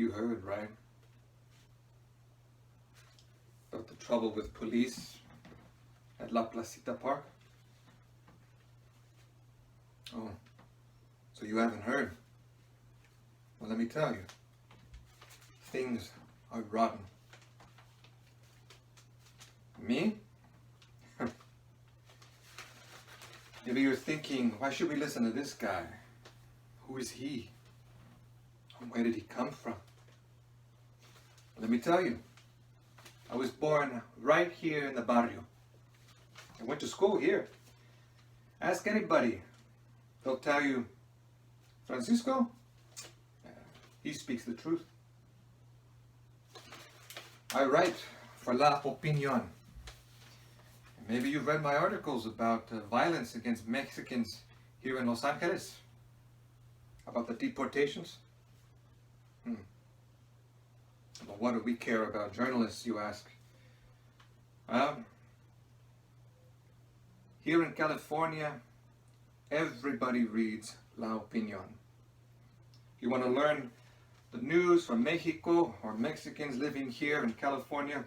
You heard, right? About the trouble with police at La Placita Park? Oh, so you haven't heard? Well, let me tell you. Things are rotten. Me? Maybe you're thinking, why should we listen to this guy? Who is he? And where did he come from? Let me tell you. I was born right here in the barrio. I went to school here. Ask anybody. They'll tell you, Francisco, he speaks the truth. I write for La Opinión. Maybe you've read my articles about violence against Mexicans here in Los Angeles. About the deportations. But what do we care about journalists, you ask? Here in California, everybody reads La Opinión. You want to learn the news from Mexico or Mexicans living here in California?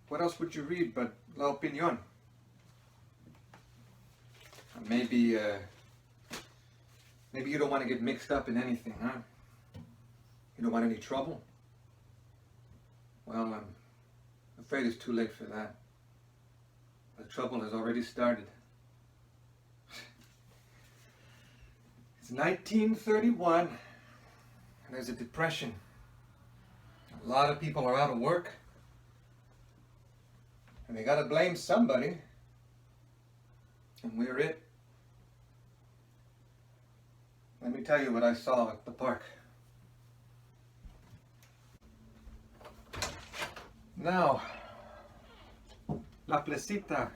What else would you read but La Opinión? Maybe you don't want to get mixed up in anything, huh? You don't want any trouble? Well, I'm afraid it's too late for that. The trouble has already started. It's 1931, and there's a depression. A lot of people are out of work, and they gotta blame somebody, and we're it. Let me tell you what I saw at the park. Now, La Placita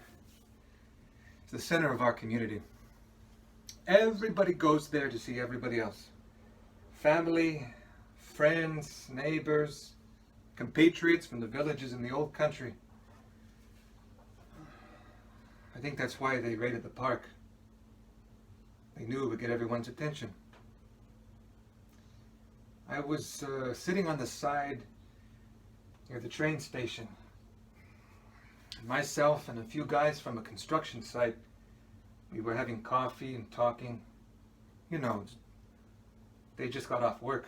is the center of our community. Everybody goes there to see everybody else. Family, friends, neighbors, compatriots from the villages in the old country. I think that's why they raided the park. They knew it would get everyone's attention. I was sitting on the side near the train station. Myself and a few guys from a construction site, we were having coffee and talking. You know, they just got off work.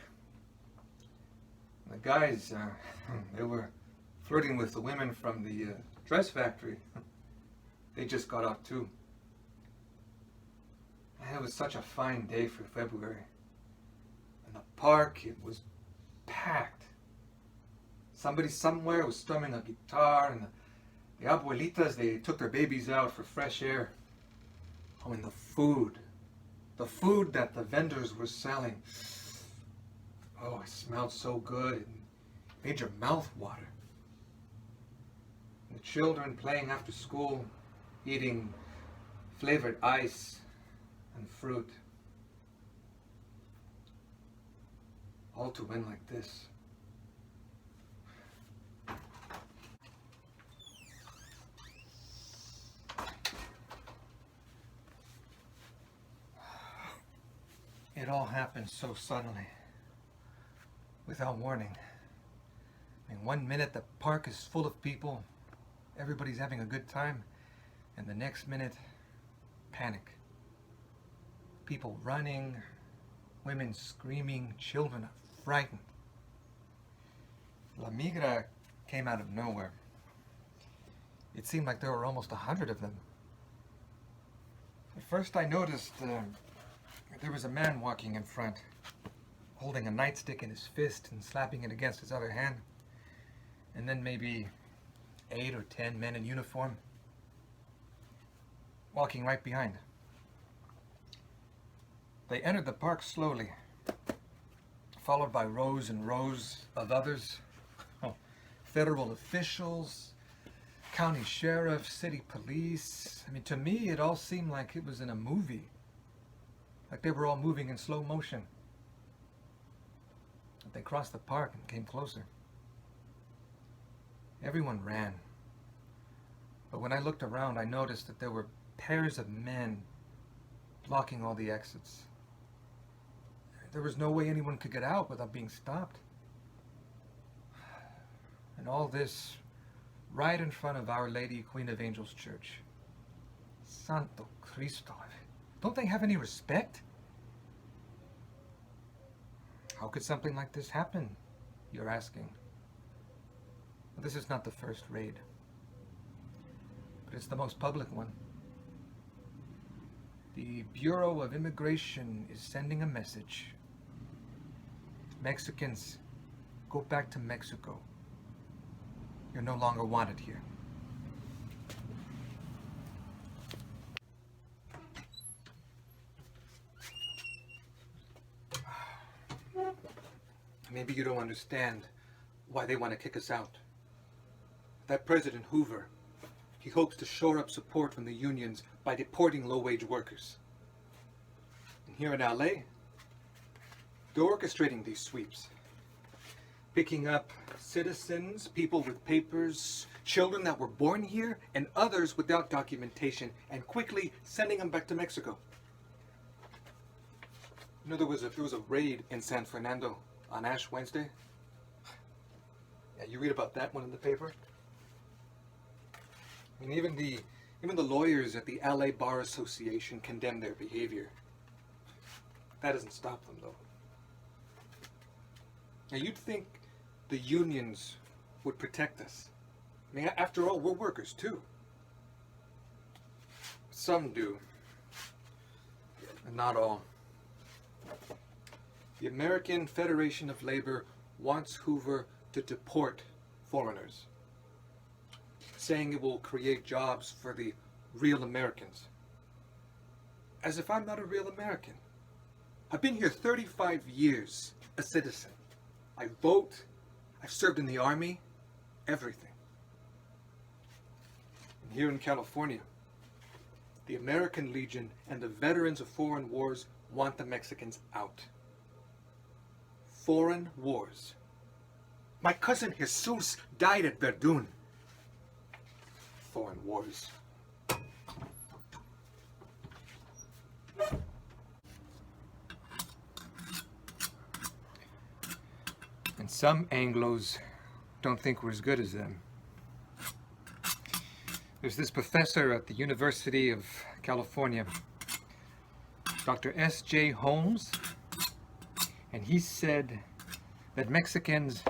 The guys, they were flirting with the women from the dress factory. They just got off too. And it was such a fine day for February. In the park, it was packed. Somebody somewhere was strumming a guitar, and the abuelitas, they took their babies out for fresh air. Oh, and the food that the vendors were selling. Oh, it smelled so good. It made your mouth water. The children playing after school, eating flavored ice and fruit. All to win like this. It all happened so suddenly, without warning. I mean, 1 minute the park is full of people, everybody's having a good time, and the next minute, panic. People running, women screaming, children frightened. La Migra came out of nowhere. It seemed like there were almost 100 of them. At first I noticed there was a man walking in front, holding a nightstick in his fist and slapping it against his other hand. And then maybe 8 or 10 men in uniform, walking right behind. They entered the park slowly, followed by rows and rows of others. Federal officials, county sheriff, city police. I mean, to me, it all seemed like it was in a movie. Like they were all moving in slow motion. They crossed the park and came closer. Everyone ran. But when I looked around, I noticed that there were pairs of men blocking all the exits. There was no way anyone could get out without being stopped. And all this right in front of Our Lady, Queen of Angels Church. Santo Cristo. Don't they have any respect? How could something like this happen, you're asking? Well, this is not the first raid, but it's the most public one. The Bureau of Immigration is sending a message. Mexicans, go back to Mexico. You're no longer wanted here. Maybe you don't understand why they want to kick us out. That President Hoover, he hopes to shore up support from the unions by deporting low-wage workers. And here in LA, they're orchestrating these sweeps, picking up citizens, people with papers, children that were born here, and others without documentation, and quickly sending them back to Mexico. You know, there was a raid in San Fernando on Ash Wednesday. Yeah, you read about that one in the paper. I mean, even the lawyers at the LA Bar Association condemn their behavior. That doesn't stop them, though. Now, you'd think the unions would protect us. I mean, after all, we're workers, too. Some do, and not all. The American Federation of Labor wants Hoover to deport foreigners, saying it will create jobs for the real Americans. As if I'm not a real American. I've been here 35 years, a citizen. I vote, I've served in the army, everything. And here in California, the American Legion and the veterans of foreign wars want the Mexicans out. Foreign wars. My cousin Jesus died at Verdun. Foreign wars. And some Anglos don't think we're as good as them. There's this professor at the University of California, Dr. S.J. Holmes, and he said that Mexicans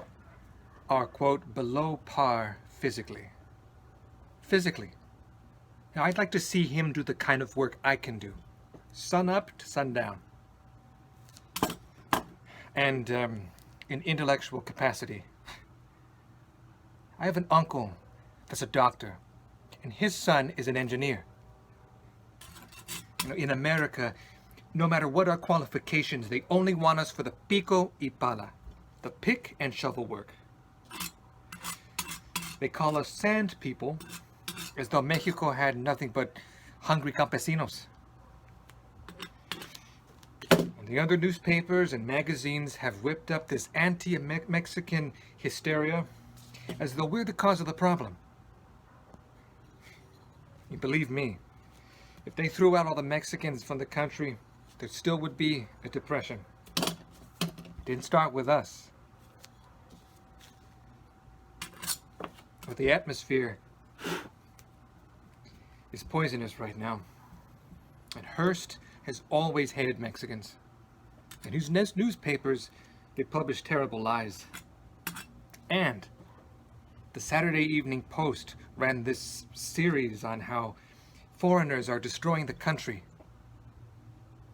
are, quote, below par physically. Physically. Now, I'd like to see him do the kind of work I can do. Sun up to sundown. And in intellectual capacity. I have an uncle that's a doctor, and his son is an engineer. You know, in America, no matter what our qualifications, they only want us for the pico y pala, the pick and shovel work. They call us sand people, as though Mexico had nothing but hungry campesinos. And the other newspapers and magazines have whipped up this anti-Mexican hysteria, as though we're the cause of the problem. You believe me, if they threw out all the Mexicans from the country, there still would be a depression. It didn't start with us. But the atmosphere is poisonous right now. And Hearst has always hated Mexicans. And whose newspapers, they publish terrible lies. And the Saturday Evening Post ran this series on how foreigners are destroying the country.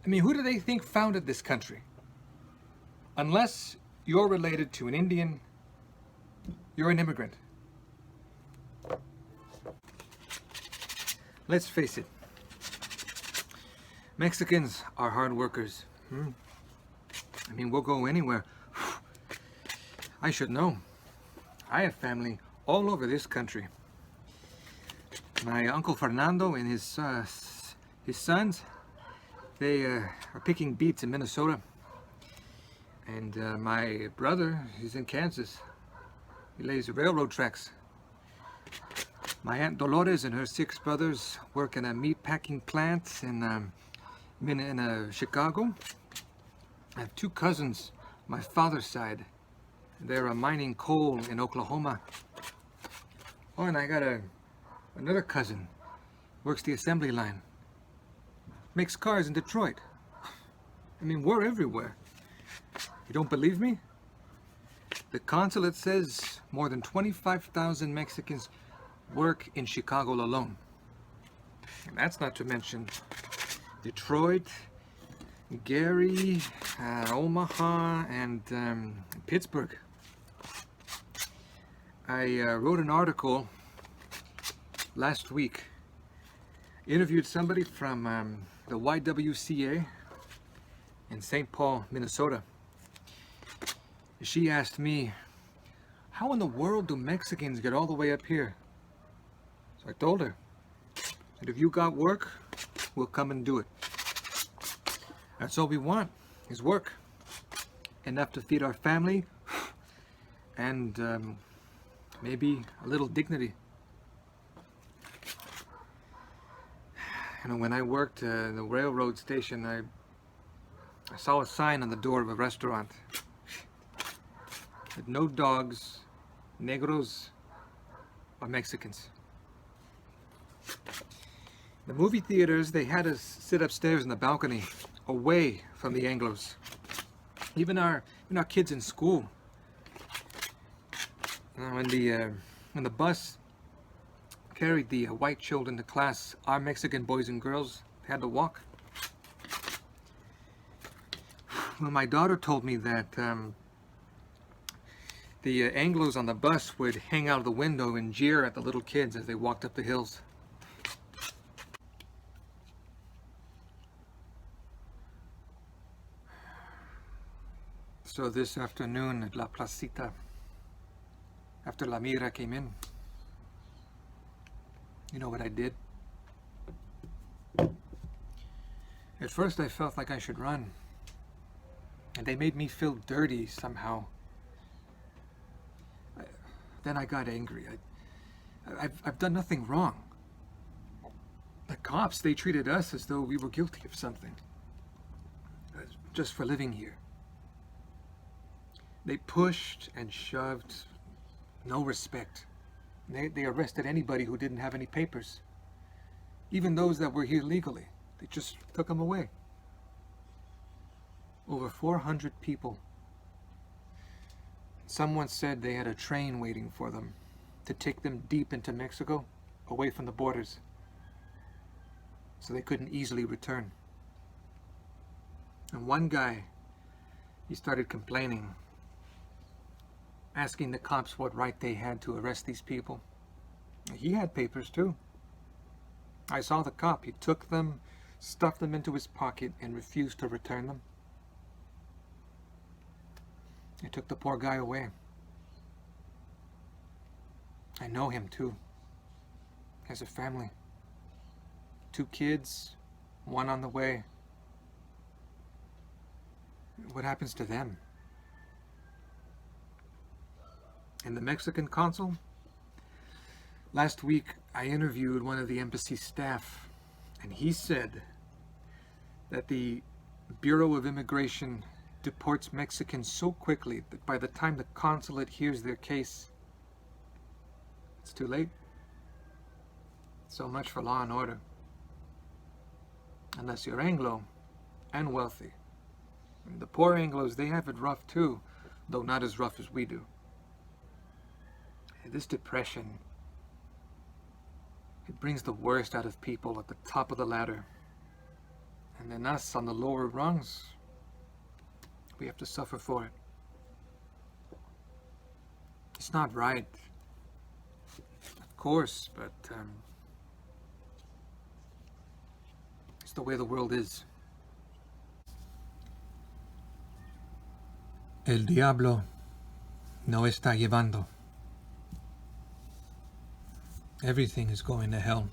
I mean, who do they think founded this country? Unless you're related to an Indian, you're an immigrant. Let's face it, Mexicans are hard workers. I mean, we'll go anywhere. I should know. I have family all over this country. My Uncle Fernando and his sons, they are picking beets in Minnesota. And my brother, he's in Kansas. He lays the railroad tracks. My Aunt Dolores and her 6 brothers work in a meat packing plant in Chicago. I have two cousins, my father's side. They're mining coal in Oklahoma. Oh, and I got another cousin, works the assembly line. Makes cars in Detroit. I mean, we're everywhere. You don't believe me? The consulate says more than 25,000 Mexicans work in Chicago alone. And that's not to mention Detroit, Gary, Omaha, and Pittsburgh. I wrote an article last week, interviewed somebody from the YWCA in St. Paul, Minnesota. She asked me, how in the world do Mexicans get all the way up here? So I told her that if you got work, we'll come and do it. That's all we want, is work. Enough to feed our family and maybe a little dignity. You know, when I worked at the railroad station, I saw a sign on the door of a restaurant. That no dogs, negros, or Mexicans. The movie theaters, they had us sit upstairs in the balcony, away from the Anglos. Even our kids in school. When the bus carried the white children to class, our Mexican boys and girls had to walk. Well, my daughter told me that the Anglos on the bus would hang out of the window and jeer at the little kids as they walked up the hills. So this afternoon at La Placita, after La Mira came in, you know what I did? At first I felt like I should run, and they made me feel dirty somehow. Then I got angry. I've done nothing wrong. The cops, they treated us as though we were guilty of something, just for living here. They pushed and shoved, no respect. They arrested anybody who didn't have any papers. Even those that were here legally. They just took them away. Over 400 people. Someone said they had a train waiting for them to take them deep into Mexico, away from the borders, so they couldn't easily return. And one guy, he started complaining, asking the cops what right they had to arrest these people. He had papers too. I saw the cop. He took them, stuffed them into his pocket, and refused to return them. They took the poor guy away. I know him too. He has a family. 2 kids, 1 on the way. What happens to them? And the Mexican consul? Last week, I interviewed one of the embassy staff, and he said that the Bureau of Immigration deports Mexicans so quickly that by the time the consulate hears their case, it's too late. So much for law and order. Unless you're Anglo and wealthy. And the poor Anglos, they have it rough too, though not as rough as we do. This depression, it brings the worst out of people at the top of the ladder. And then us on the lower rungs, we have to suffer for it. It's not right, of course, but it's the way the world is. El diablo no está llevando. Everything is going to hell.